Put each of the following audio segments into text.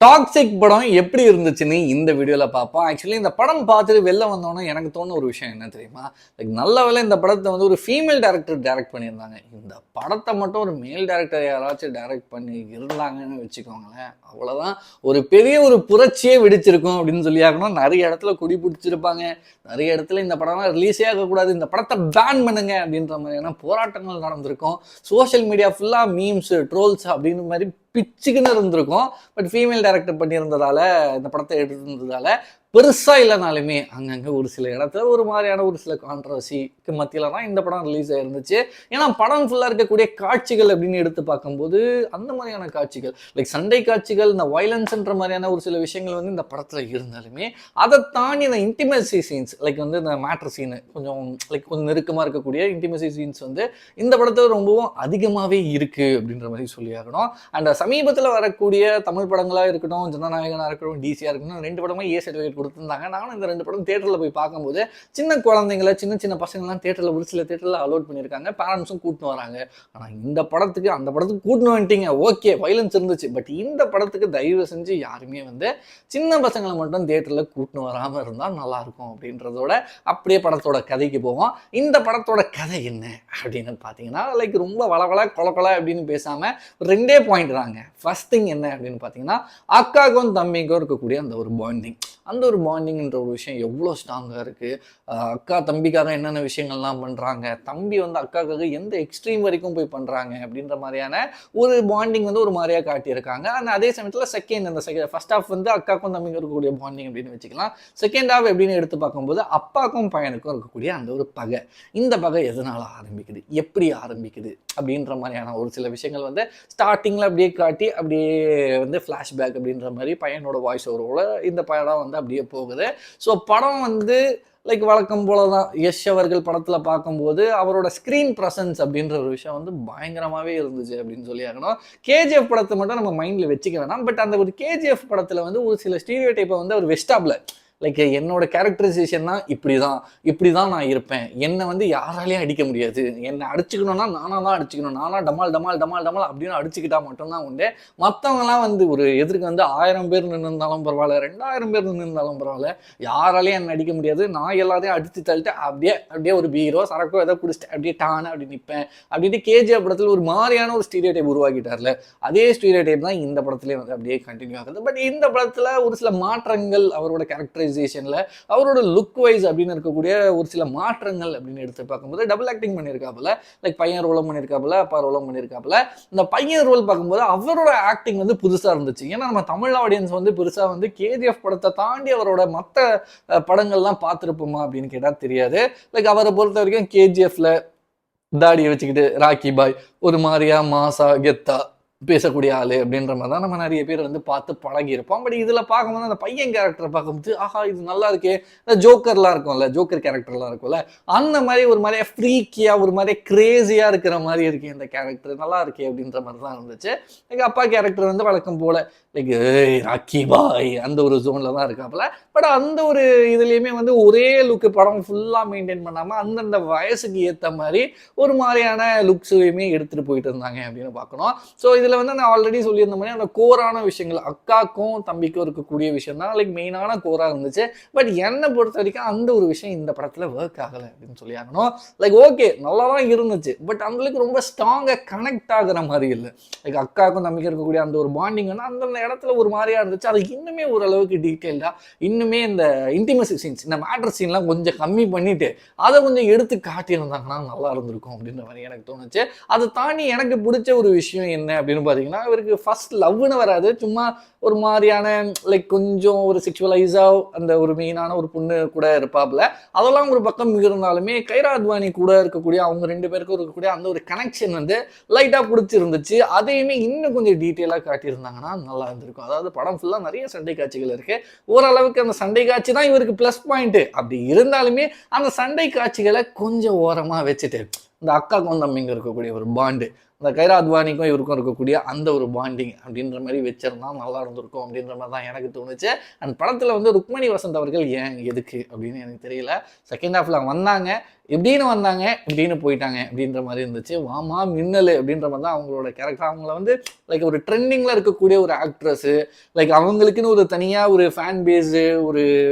Toxic படம் எப்படி இருந்துச்சுன்னு இந்த வீடியோவில் பார்ப்போம். ஆக்சுவலி இந்த படம் பார்த்துட்டு வெளில வந்தோன்னே எனக்கு தோணுன ஒரு விஷயம் என்ன தெரியுமா? நல்ல வேளை இந்த படத்தை வந்து ஒரு ஃபீமேல் டைரக்டர் டைரக்ட் பண்ணியிருந்தாங்க. இந்த படத்தை மட்டும் ஒரு மேல் டைரக்டர் யாராச்சும் டைரக்ட் பண்ணி இருந்தாங்கன்னு வச்சுக்கோங்களேன், அவ்வளோதான், ஒரு பெரிய ஒரு புரட்சியே வெடிச்சிருக்கும் அப்படின்னு சொல்லி ஆகணும். நிறைய இடத்துல கொடி பிடிச்சிருப்பாங்க, நிறைய இடத்துல இந்த படம்லாம் ரிலீஸே ஆகக்கூடாது, இந்த படத்தை பேன் பண்ணுங்க அப்படின்ற மாதிரியான போராட்டங்கள் நடந்திருக்கும். சோஷியல் மீடியா ஃபுல்லாக மீம்ஸ், ட்ரோல்ஸ் அப்படின்னு மாதிரி பிச்சுக்குன்னு இருந்திருக்கும். பட் ஃபீமேல் டைரக்டர் பண்ணியிருந்ததால, இந்த படத்தை எடுத்திருந்ததால பெருசா இல்லைனாலுமே அங்கங்கே ஒரு சில இடத்துல ஒரு மாதிரியான ஒரு சில கான்ட்ரவர்சிக்கு மத்தியில தான் இந்த படம் ரிலீஸ் ஆயிருந்துச்சு. ஏன்னா படம் ஃபுல்லாக இருக்கக்கூடிய காட்சிகள் அப்படின்னு எடுத்து பார்க்கும்போது அந்த மாதிரியான காட்சிகள், லைக் சண்டை காட்சிகள், இந்த வயலன்ஸ்ன்ற மாதிரியான ஒரு சில விஷயங்கள் வந்து இந்த படத்தில் இருந்தாலுமே, அதை தாண்டி இந்த இன்டிமேசி சீன்ஸ், லைக் வந்து இந்த மேட்ரு சீனு கொஞ்சம் லைக் கொஞ்சம் நெருக்கமாக இருக்கக்கூடிய இன்டிமேசி சீன்ஸ் வந்து இந்த படத்தில் ரொம்பவும் அதிகமாகவே இருக்கு அப்படின்ற மாதிரி சொல்லி ஆகணும். அண்ட் சமீபத்தில் வரக்கூடிய தமிழ் படங்களாக இருக்கட்டும், ஜனநாயகனாக இருக்கட்டும், டிசியாக இருக்கட்டும், 2 படமே ஏ சர்டிஃபிகேட் கொடுத்துருந்தாங்க. நானும் இந்த 2 படம் தியேட்டரில் போய் பார்க்கும்போது சின்ன குழந்தைங்களை, சின்ன சின்ன பசங்கள்லாம் தியேட்டரில் ஒரு சில தியேட்டரில் அலோட் பண்ணியிருக்காங்க, பேரண்ட்ஸும் கூட்டின்னு வராங்க. ஆனால் இந்த படத்துக்கு அந்த படத்துக்கு கூட்டின்னு வந்துட்டீங்க, ஓகே வயலன்ஸ் இருந்துச்சு, பட் இந்த படத்துக்கு தயவு செஞ்சு யாருமே வந்து சின்ன பசங்களை மட்டும் தியேட்டரில் கூட்டின்னு வராமல் இருந்தால் நல்லாயிருக்கும் அப்படின்றதோட அப்படியே படத்தோட கதைக்கு போவோம். இந்த படத்தோட கதை என்ன அப்படின்னு பார்த்தீங்கன்னா, லைக் ரொம்ப வளவள கொல அப்படின்னு பேசாமல் 2 பாயிண்ட் தாங்க. ஃபர்ஸ்ட் திங் என்ன அப்படின்னு பார்த்தீங்கன்னா, அக்காவுக்கும் தம்பிக்கும் இருக்கக்கூடிய அந்த ஒரு பாண்டிங், அந்த ஒரு பாண்டிங்ன்ற ஒரு விஷயம் எவ்வளோ ஸ்ட்ராங்காக இருக்குது. அக்கா தம்பிக்காக என்னென்ன விஷயங்கள்லாம் பண்ணுறாங்க, தம்பி வந்து அக்காவுக்காக எந்த எக்ஸ்ட்ரீம் வரைக்கும் போய் பண்ணுறாங்க அப்படின்ற மாதிரியான ஒரு பாண்டிங் வந்து ஒரு மாதிரியாக காட்டியிருக்காங்க. அந்த அதே சமயத்தில் இந்த ஃபர்ஸ்ட் ஹாஃப் வந்து அக்காவுக்கும் தம்பிக்கும் இருக்கக்கூடிய பாண்டிங் அப்படின்னு வச்சுக்கலாம். செகண்ட் ஹாஃப் எப்படின்னு எடுத்து பார்க்கும்போது அப்பாவுக்கும் பையனுக்கும் இருக்கக்கூடிய அந்த ஒரு பகை, இந்த பகை எதனால் ஆரம்பிக்குது, எப்படி ஆரம்பிக்குது அப்படின்ற மாதிரியான ஒரு சில விஷயங்கள் வந்து ஸ்டார்டிங்கில் அப்படியே காட்டி அப்படியே வந்து ஃப்ளாஷ்பேக் அப்படின்ற மாதிரி பையனோட வாய்ஸ் ஓவரோட இந்த படம் வந்து அப்படியே போகுது. ஸோ படம் வந்து லைக் வழக்கம் போல தான் யஷ் அவர்கள் படத்தில் பார்க்கும்போது அவரோட ஸ்க்ரீன் ப்ரெசன்ஸ் அப்படின்ற ஒரு விஷயம் வந்து பயங்கரமாகவே இருந்துச்சு அப்படின்னு சொல்லி ஆகணும். கேஜிஎஃப் படத்தை மட்டும் நம்ம மைண்டில் வச்சுக்க வேணாம், பட் அந்த ஒரு கேஜிஎஃப் படத்தில் வந்து ஒரு சில ஸ்டீரியோ டைப்பை வந்து அவர் வெஸ்டாப்ல, லைக் என்னோட கேரக்டரைசேஷன் தான் இப்படி தான் நான் இருப்பேன், என்னை வந்து யாராலையும் அடிக்க முடியாது, என்னை அடிச்சுக்கணும்னா நானாக தான் அடிச்சுக்கணும், நானாக டமால் அப்படின்னு அடிச்சுக்கிட்டா மட்டும்தான் உண்டு. மற்றவங்கலாம் வந்து ஒரு எதிர்க்கு வந்து 1000 பேர் நின்றுருந்தாலும் பரவாயில்ல, 2000 பேர் நின்றுருந்தாலும் பரவாயில்ல, யாராலையும் என்னை அடிக்க முடியாது, நான் எல்லாத்தையும் அடித்து தள்ளிட்டு அப்படியே ஒரு பீரோ சரக்கோ ஏதோ குடிச்சிட்டு அப்படியே டான அப்படி நிற்பேன் அப்படின்ட்டு கேஜிஎஃப் படத்தில் ஒரு மாதிரியான ஒரு ஸ்டீரியோ டைப் உருவாக்கிட்டார்ல, அதே ஸ்டீரியோ டைப் தான் இந்த படத்துலேயே வந்து அப்படியே கண்டினியூ ஆகுது. பட் இந்த படத்தில் ஒரு சில மாற்றங்கள், அவரோட கேரக்டரைசேஷன்ல, அவரோட லுக் வைஸ் அப்படின்னு இருக்கக்கூடிய ஒரு சில மாற்றங்கள் அப்படின்னு எடுத்து பார்க்கும்போது டபுள் ஆக்டிங் பண்ணியிருக்காப்புல, லைக் பையன் ரோலும் பண்ணியிருக்காப்புல, அப்பா ரோலும் பண்ணியிருக்காப்புல. இந்த பையன் ரோல் பார்க்கும்போது அவரோட ஆக்டிங் வந்து புதுசாக இருந்துச்சு. ஏன்னா நம்ம தமிழ் ஆடியன்ஸ் வந்து பெருசாக வந்து கேஜிஎஃப் படத்தை தாண்டி அவரோட மற்ற படங்கள்லாம் பார்த்துருப்போமா அப்படின்னு கேட்டால் தெரியாது. லைக் அவரை பொறுத்த வரைக்கும் கேஜிஎஃப்ல தாடியை வச்சுக்கிட்டு ராக்கி பாய் ஒரு மாதிரியா மாசா கெத்தா பேசக்கூடிய ஆளு அப்படின்ற மாதிரி தான் நம்ம நிறைய பேர் வந்து பார்த்து பழகி இருப்போம். பட் இதில் பார்க்கும்போது அந்த பையன் கேரக்டரை பார்க்கும்போது ஆஹா இது நல்லா இருக்கே, இந்த ஜோக்கர்லாம் இருக்கும்ல, ஜோக்கர் கேரக்டர்லாம் இருக்கும்ல, அந்த மாதிரி ஒரு மாதிரியா ஃப்ரீக்கியா ஒரு மாதிரி கிரேசியாக இருக்கிற மாதிரி இருக்கு இந்த கேரக்டர், நல்லா இருக்கே அப்படின்ற மாதிரி தான் இருந்துச்சு. எங்கள் அப்பா கேரக்டர் வந்து வழக்கம் போல லைக் ராக்கி பாய் அந்த ஒரு ஜோனில் தான் இருக்காப்புல. பட் அந்த ஒரு இதுலேயுமே வந்து ஒரே லுக்கு படம் ஃபுல்லாக மெயின்டைன் பண்ணாமல் அந்தந்த வயசுக்கு ஏற்ற மாதிரி ஒரு மாதிரியான லுக்ஸையுமே எடுத்துகிட்டு போயிட்டு இருந்தாங்க அப்படின்னு பார்க்கணும். ஸோ இதில் வந்து நான் ஆல்ரெடி சொல்லியிருந்த மாதிரி அந்த கோரான விஷயங்கள் அக்காக்கும் தம்பிக்கும் இருக்கக்கூடிய விஷயம் தான் லைக் மெயினான கோரா இருந்துச்சு. பட் என்னை பொறுத்த வரைக்கும் அந்த ஒரு விஷயம் இந்த படத்தில் ஒர்க் ஆகலை அப்படின்னு சொல்லி ஆகணும். லைக் ஓகே நல்லா தான் இருந்துச்சு, பட் அந்தளவுக்கு ரொம்ப ஸ்ட்ராங்காக கனெக்ட் ஆகுற மாதிரி இல்லை. லைக் அக்காவுக்கும் தம்பிக்கும் இருக்கக்கூடிய அந்த ஒரு பாண்டிங் வந்து அந்தந்த இடத்துல ஒரு மாதிரியா இருந்துச்சு. அது இன்னுமே ஓரளவுக்கு டீட்டெயில்டாக இன்னுமே இந்த இன்டிமசி சீன்ஸ், இந்த மேட்டர் சீன்லாம் கொஞ்சம் கம்மி பண்ணிட்டு அதை கொஞ்சம் எடுத்து காட்டியிருந்தாங்கன்னா நல்லா இருந்திருக்கும் அப்படின்ற மாதிரி எனக்கு தோணுச்சு. அதை தாண்டி எனக்கு பிடிச்ச ஒரு விஷயம் என்ன அப்படின்னு பார்த்தீங்கன்னா, இவருக்கு ஃபர்ஸ்ட் லவ்னு வராது, சும்மா ஒரு மாதிரியான லைக் கொஞ்சம் ஒரு செக்ஷுவலைஸாக அந்த ஒரு மெயினான ஒரு பொண்ணு கூட இருப்பாப்புல. அதெல்லாம் ஒரு பக்கம் இருந்தாலுமே கைரா அத்வானி கூட இருக்கக்கூடிய அவங்க 2 பேருக்கும் இருக்கக்கூடிய அந்த ஒரு கனெக்ஷன் வந்து லைட்டாக பிடிச்சிருந்துச்சு. அதையுமே இன்னும் கொஞ்சம் டீட்டெயிலாக காட்டியிருந்தாங்கன்னா நல்லா இருந்திருக்கும். அதாவது படம் ஃபுல்லாக நிறைய சண்டை காட்சிகள் இருக்கு, ஓரளவுக்கு அந்த சண்டை காட்சி தான் இவருக்கு ப்ளஸ் பாயிண்ட்டு. அப்படி இருந்தாலுமே அந்த சண்டை காட்சிகளை கொஞ்சம் ஓரமாக வச்சுட்டு இந்த அக்காக்கும் தம்பிங்க இருக்கக்கூடிய ஒரு பாண்டு, அந்த கைரா அத்வானிக்கும் இவருக்கும் இருக்கக்கூடிய அந்த ஒரு பாண்டிங் அப்படின்ற மாதிரி வச்சிருந்தா நல்லா இருந்திருக்கும் அப்படின்ற மாதிரி தான் எனக்கு தோணுச்சு. அந்த படத்தில் வந்து ருக்மணி வசந்த் அவர்கள் ஏன் எதுக்கு அப்படின்னு எனக்கு தெரியல. செகண்ட் ஹாஃப்ல வந்தாங்க, எப்படின்னு வந்தாங்க இப்படின்னு போயிட்டாங்க அப்படின்ற மாதிரி இருந்துச்சு. வாமா மின்னல் அப்படின்ற மாதிரி தான் அவங்களோட கேரக்டர். அவங்கள வந்து லைக் ஒரு ட்ரெண்டிங்கில் இருக்கக்கூடிய ஒரு ஆக்ட்ரஸு, லைக் அவங்களுக்குன்னு ஒரு தனியாக ஒரு ஃபேன் பேஸு, ஒரு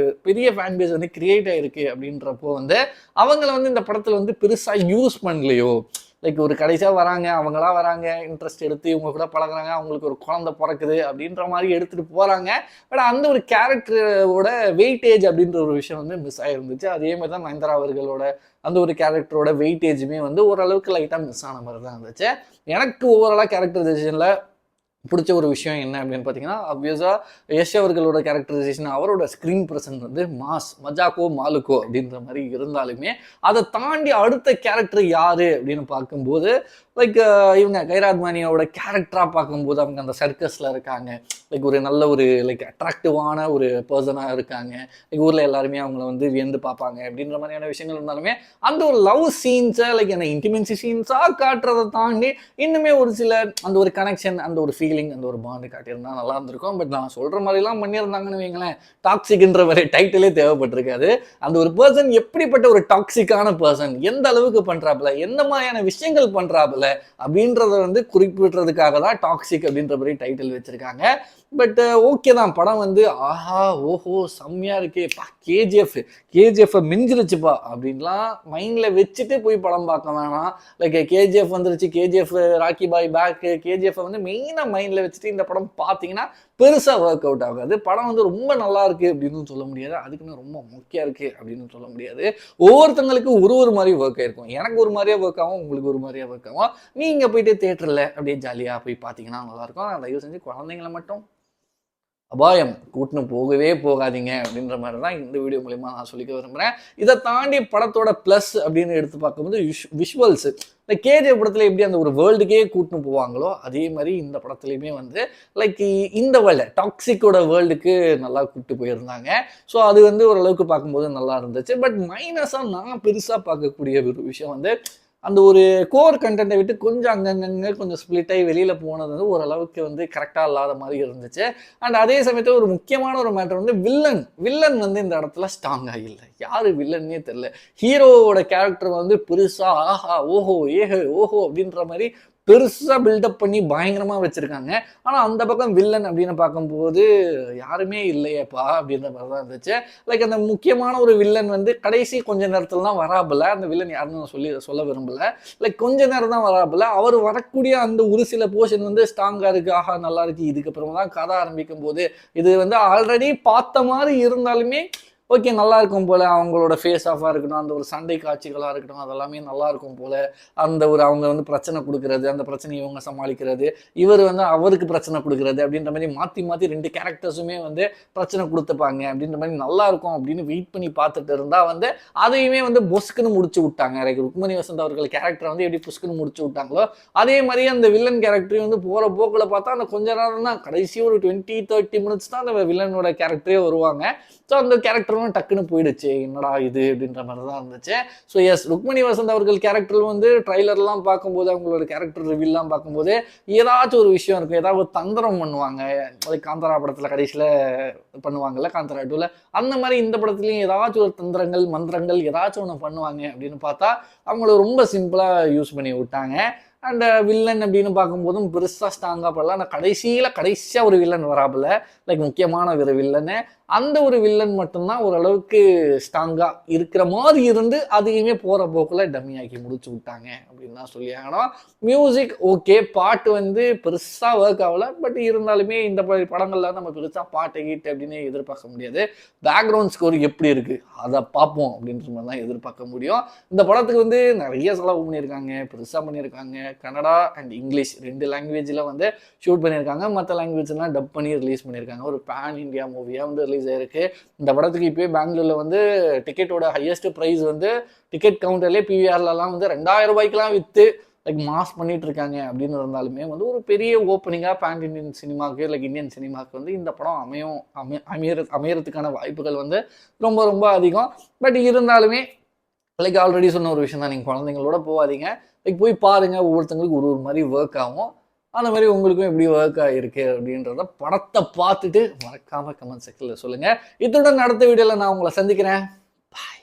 பெரிய ஃபேன் பேஸ் வந்து கிரியேட் ஆகிருக்கு அப்படின்றப்போ வந்து அவங்கள வந்து இந்த படத்தில் வந்து பெருசாக யூஸ் பண்ணலையோ. லைக் ஒரு கடைசியாக வராங்க, அவங்களா வராங்க, இன்ட்ரெஸ்ட் எடுத்து இவங்க கூட பழகுறாங்க, அவங்களுக்கு ஒரு குழந்தை பிறக்குது அப்படின்ற மாதிரி எடுத்துகிட்டு போகிறாங்க. பட் அந்த ஒரு கேரக்டரோட வெயிட்டேஜ் அப்படின்ற ஒரு விஷயம் வந்து மிஸ் ஆகிருந்துச்சு. அதே மாதிரி தான் நயன்தாரா அவர்களோட அந்த ஒரு கேரக்டரோட வெயிட்டேஜுமே வந்து ஓரளவுக்கு லைட்டாக மிஸ் ஆன மாதிரி தான் இருந்துச்சு. எனக்கு ஓவராலாக கேரக்டரைசேஷனில் பிடிச்ச ஒரு விஷயம் என்ன அப்படின்னு பார்த்தீங்கன்னா, ஆப்வியஸாக யஷ் அவர்களோட கேரக்டரைசேஷன், அவரோட ஸ்க்ரீன் ப்ரெசன்ட் வந்து மாஸ், மஜாக்கோ மாலுக்கோ அப்படின்ற மாதிரி இருந்தாலுமே அதை தாண்டி அடுத்த கேரக்டர் யார் அப்படின்னு பார்க்கும்போது லைக் இவங்க கைரா அத்வானியோட கேரக்டராக பார்க்கும்போது அவங்க அந்த சர்க்கஸில் இருக்காங்க, லைக் ஒரு நல்ல ஒரு லைக் அட்ராக்டிவான ஒரு பர்சனாக இருக்காங்க, லைக் ஊரில் எல்லாருமே அவங்கள வந்து வியந்து பார்ப்பாங்க அப்படின்ற மாதிரியான விஷயங்கள் இருந்தாலுமே அந்த ஒரு லவ் சீன்ஸை லைக் என்ன இன்டிமென்சி சீன்ஸாக காட்டுறதை தாண்டி இன்னுமே ஒரு சில அந்த ஒரு கனெக்ஷன், அந்த ஒரு ஃபீலிங், அந்த ஒரு பாண்டு காட்டியிருந்தா நல்லா இருந்திருக்கும். பட் நான் சொல்கிற மாதிரிலாம் பண்ணியிருந்தாங்கன்னு வைங்களேன், டாக்ஸிக்ன்ற மாதிரி டைட்டிலே தேவைப்பட்டிருக்காது. அந்த ஒரு பர்சன் எப்படிப்பட்ட ஒரு டாக்ஸிக்கான பர்சன், எந்த அளவுக்கு பண்ணுறாப்புல, எந்த மாதிரியான விஷயங்கள் பண்ணுறாப்புல அப்படின்றத வந்து குறிப்பிடுறதுக்காக தான் டாக்ஸிக் அப்படின்ற மாதிரி டைட்டில் வச்சிருக்காங்க. பட் ஓகே தான், படம் வந்து ஆஹா ஓஹோ செம்மையா இருக்கே பா, கேஜிஎஃப் மிஞ்சிருச்சுப்பா அப்படின்லாம் மைண்ட்ல வச்சுட்டு போய் படம் பார்க்க வேணாம். லைக் கேஜிஎஃப் வந்துருச்சு, கேஜிஎஃப் ராக்கி பாய் பேக், கேஜிஎஃப் வந்து மெயினாக மைண்ட்ல வச்சுட்டு இந்த படம் பார்த்தீங்கன்னா பெருசாக ஒர்க் அவுட் ஆகாது. படம் வந்து ரொம்ப நல்லா இருக்கு அப்படின்னு சொல்ல முடியாது, அதுக்குன்னு ரொம்ப மொக்கையா இருக்கு அப்படின்னு சொல்ல முடியாது. ஒவ்வொருத்தங்களுக்கு ஒரு மாதிரி ஒர்க் ஆயிருக்கும். எனக்கு ஒரு மாதிரியா ஒர்க் ஆகும், உங்களுக்கு ஒரு மாதிரியா ஒர்க் ஆகும். நீங்க போயிட்டு தியேட்டர்ல அப்படியே ஜாலியா போய் பார்த்தீங்கன்னா நல்லா இருக்கும். தயவு செஞ்சு குழந்தைங்களை மட்டும் அபாயம் கூட்டின்னு போகவே போகாதீங்க அப்படின்ற மாதிரி தான் இந்த வீடியோ மூலிமா நான் சொல்லிக்க விரும்புகிறேன். இதை தாண்டி படத்தோட ப்ளஸ் அப்படின்னு எடுத்து பார்க்கும்போது விஷுவல்ஸு, இந்த கேஜிஎஃப் படத்தில் எப்படி அந்த ஒரு வேர்ல்டுக்கே கூட்டின்னு போவாங்களோ அதே மாதிரி இந்த படத்துலையுமே வந்து லைக் இந்த வேர்ல்டு டாக்ஸிக்கோட வேர்ல்டுக்கு நல்லா கூப்பிட்டு போயிருந்தாங்க. ஸோ அது வந்து ஓரளவுக்கு பார்க்கும்போது நல்லா இருந்துச்சு. பட் மைனஸாக நான் பெருசாக பார்க்கக்கூடிய ஒரு விஷயம் வந்து அந்த ஒரு கோர் கண்டென்ட்டை விட்டு கொஞ்சம் அங்கங்கே கொஞ்சம் ஸ்ப்ளிட் ஆகி வெளியில் போனது வந்து ஓரளவுக்கு வந்து கரெக்டாக இல்லாத மாதிரி இருந்துச்சு. அண்ட் அதே சமயத்தில் ஒரு முக்கியமான ஒரு மேட்டர் வந்து வில்லன் வந்து இந்த இடத்துல ஸ்ட்ராங்காக இல்லை. யார் வில்லன்னே தெரில. ஹீரோவோட கேரக்டர் வந்து பெருசாக ஆஹா ஓஹோ ஏஹோ ஓஹோ அப்படின்ற மாதிரி பெருசாக பில்டப் பண்ணி பயங்கரமாக வச்சுருக்காங்க. ஆனால் அந்த பக்கம் வில்லன் அப்படின்னு பார்க்கும்போது யாருமே இல்லையப்பா அப்படின்ற மாதிரி தான் இருந்துச்சு. லைக் அந்த முக்கியமான ஒரு வில்லன் வந்து கடைசி கொஞ்ச நேரத்தில் தான் வராபில். அந்த வில்லன் யாருன்னு நான் சொல்ல விரும்பலை. லைக் கொஞ்ச நேரம் தான் வராபில். அவர் வரக்கூடிய அந்த ஒரு சில போர்ஷன் வந்து ஸ்ட்ராங்காக இருக்குது, ஆஹா நல்லா இருக்குது. இதுக்கப்புறமா தான் கதை ஆரம்பிக்கும் போது இது வந்து ஆல்ரெடி பார்த்த மாதிரி இருந்தாலுமே ஓகே நல்லா இருக்கும் போல். அவங்களோட ஃபேஸ் ஆஃபாக இருக்கட்டும், அந்த ஒரு சண்டை காட்சிகளாக இருக்கட்டும், அதெல்லாமே நல்லா இருக்கும் போல். அந்த ஒரு அவங்க வந்து பிரச்சனை கொடுக்குறது, அந்த பிரச்சனையை இவங்க சமாளிக்கிறது, இவர் வந்து அவருக்கு பிரச்சனை கொடுக்குறது அப்படின்ற மாதிரி மாற்றி மாற்றி ரெண்டு கேரக்டர்ஸுமே வந்து பிரச்சனை கொடுத்துப்பாங்க அப்படின்ற மாதிரி நல்லா இருக்கும் அப்படின்னு வெயிட் பண்ணி பார்த்துட்டு இருந்தால் வந்து அதையுமே வந்து பொஸ்க்குன்னு முடிச்சு விட்டாங்க. ருக்மணி வசந்த் அவர்கள் கேரக்டரை வந்து எப்படி புஸ்க்குன்னு முடிச்சு விட்டாங்களோ அதே மாதிரி அந்த வில்லன் கேரக்டரையும் வந்து போகிற போக்கில் பார்த்தா அந்த கொஞ்ச நேரம் தான், கடைசி ஒரு 20-30 மினிட்ஸ் தான் அந்த வில்லனோட கேரக்டரே வருவாங்க. ஸோ அந்த கேரக்டரும் டக்குன்னு போயிடுச்சு, என்னடா இது அப்படின்ற மாதிரி தான் இருந்துச்சு. ஸோ எஸ், ருக்மணி வசந்த் அவர்கள் கேரக்டர் வந்து ட்ரைலர்லாம் பார்க்கும்போது, அவங்களோட கேரக்டர் ரிவீல்லாம் பார்க்கும்போது ஏதாச்சும் ஒரு விஷயம் இருக்கும், ஏதாவது ஒரு தந்திரம் பண்ணுவாங்க. காந்தாரா படத்தில் கடைசியில் பண்ணுவாங்கல்ல, காந்தாரா 2ல அந்த மாதிரி இந்த படத்துலையும் ஏதாச்சும் ஒரு தந்திரங்கள் மந்திரங்கள் ஏதாச்சும் ஒன்று பண்ணுவாங்க அப்படின்னு பார்த்தா அவங்கள ரொம்ப சிம்பிளாக யூஸ் பண்ணி விட்டாங்க. அண்ட் வில்லன் அப்படின்னு பார்க்கும்போதும் பெருசாக ஸ்ட்ராங்காக படலாம். ஆனால் கடைசியாக ஒரு வில்லன் வராப்புல, லைக் முக்கியமான ஒரு வில்லனு. அந்த ஒரு வில்லன் மட்டும்தான் ஓரளவுக்கு ஸ்ட்ராங்காக இருக்கிற மாதிரி இருந்து அதையுமே போகிற போக்கில் டம்மியாக்கி முடிச்சு விட்டாங்க அப்படின்னு தான் சொல்லி ஆகணும். மியூசிக் ஓகே, பாட்டு வந்து பெருசாக ஒர்க் ஆகலை. பட் இருந்தாலுமே இந்த படங்களில் நம்ம பெருசாக பாட்டு ஹிட் அப்படின்னு எதிர்பார்க்க முடியாது. பேக்ரவுண்ட் ஸ்கோர் எப்படி இருக்குது அதை பார்ப்போம் அப்படின்ற மாதிரி தான் எதிர்பார்க்க முடியும். இந்த படத்துக்கு வந்து நிறைய செலவு பண்ணியிருக்காங்க, பெருசாக பண்ணியிருக்காங்க. கன்னடா அண்ட் இங்கிலீஷ் 2 லாங்குவேஜில் வந்து ஷூட் பண்ணியிருக்காங்க. மற்ற லாங்குவேஜ்லாம் டப் பண்ணி ரிலீஸ் பண்ணியிருக்காங்க. ஒரு பேன் இண்டியா மூவியாக வந்து ரிலீஸ் ஆயிருக்கு. இந்த படத்துக்கு இப்போயே பெங்களூரில் வந்து டிக்கெட்டோட ஹையஸ்ட் ப்ரைஸ் வந்து டிக்கெட் கவுண்டர்லேயே பிவிஆர்லாம் வந்து 2000 ரூபாய்க்குலாம் விற்று லைக் மாஸ் பண்ணிட்டு இருக்காங்க அப்படின்னு இருந்தாலுமே வந்து ஒரு பெரிய ஓப்பனிங்காக பேன் இண்டியன் சினிமாவுக்கு லைக் இந்தியன் சினிமாவுக்கு வந்து இந்த படம் அமையறதுக்கான வாய்ப்புகள் வந்து ரொம்ப ரொம்ப அதிகம். பட் இருந்தாலுமே லைக் ஆல்ரெடி சொன்ன ஒரு விஷயம் தான், நீங்கள் குழந்தைங்களோட போகாதீங்க. லைக் போய் பாருங்கள், ஒவ்வொருத்தங்களுக்கு ஒரு ஒரு மாதிரி ஒர்க் ஆகும். அந்த மாதிரி உங்களுக்கும் எப்படி ஒர்க் ஆகிருக்கு அப்படின்றத படத்தை பார்த்துட்டு மறக்காமல் கமெண்ட் செக்ஷனில் சொல்லுங்கள். இத்துடன் அடுத்த வீடியோவில் நான் உங்களை சந்திக்கிறேன். பாய்.